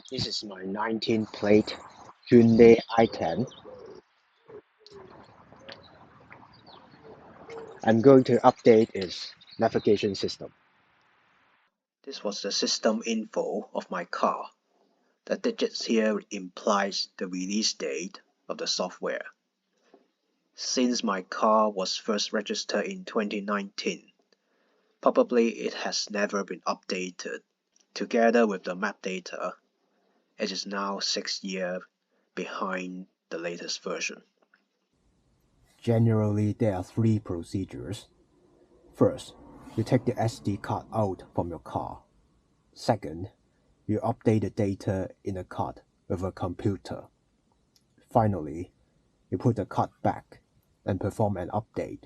This is my 19 plate Hyundai i10. I'm going to update its navigation system. This was the system info of my car. The digits here implies the release date of the software. Since my car was first registered in 2019, probably it has never been updated. Together with the map data, it is now 6 years behind the latest version. Generally, there are three procedures. First, you take the SD card out from your car. Second, you update the data in the card with a computer. Finally, you put the card back and perform an update.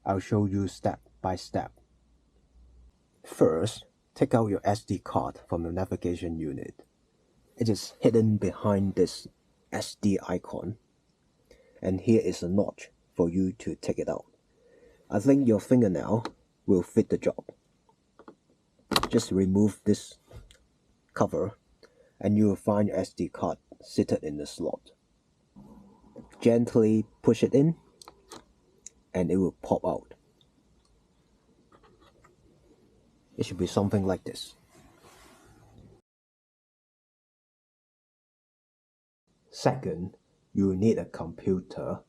I'll show you step by step. First, take out your SD card from the navigation unit. It is hidden behind this SD icon, and here is a notch for you to take it out. I think your fingernail will fit the job. Just remove this cover and you will find your SD card seated in the slot. Gently push it in and it will pop out. It should be something like this. Second, you will need a computer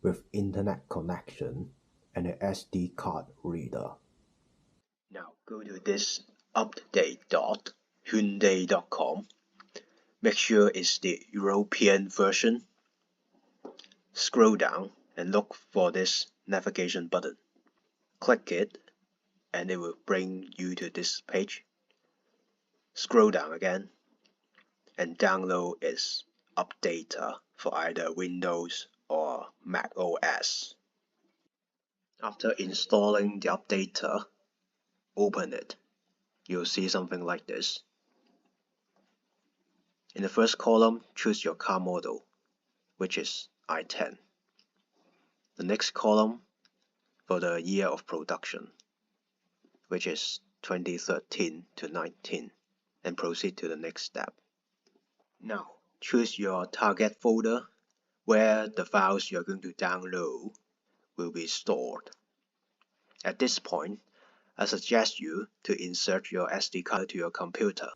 with internet connection and an SD card reader. Now go to this update.hyundai.com. Make sure it's the European version. Scroll down and look for this navigation button. Click it and it will bring you to this page. Scroll down again and download its updater for either Windows or Mac OS. After installing the updater, open it. You'll see something like this. In the first column, choose your car model, which is i10. The next column for the year of production, which is 2013 to 19, and proceed to the next step. Now, choose your target folder where the files you're going to download will be stored. At this point, I suggest you to insert your SD card to your computer.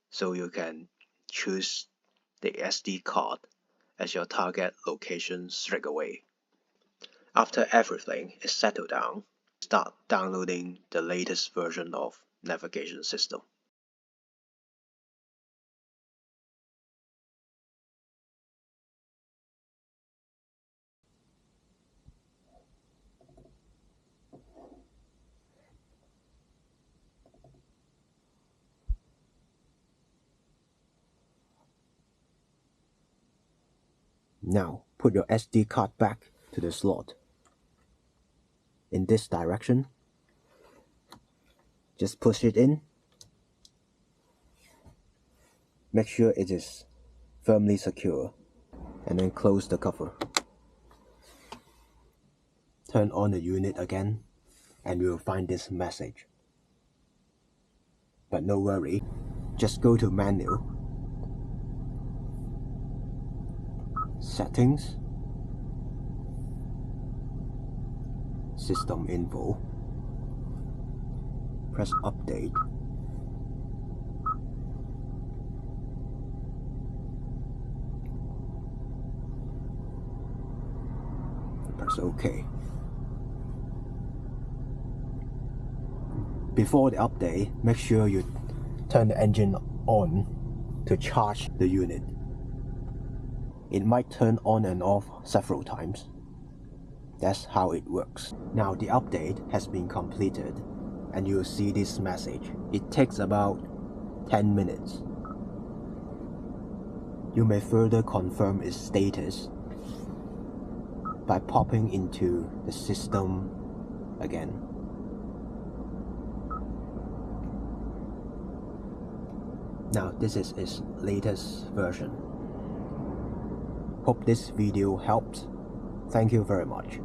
So you can choose the SD card as your target location straight away. After everything is settled down, start downloading the latest version of navigation system. Now, put your SD card back to the slot. In this direction. Just push it in. Make sure it is firmly secure and then close the cover. Turn on the unit again and you will find this message. But no worry, just go to Menu, Settings, System Info, press Update. Press OK. Before the update, make sure you turn the engine on to charge the unit. It might turn on and off several times. That's how it works. Now the update has been completed and you'll see this message. It takes about 10 minutes. You may further confirm its status by popping into the system again. Now this is its latest version. Hope this video helped. Thank you very much.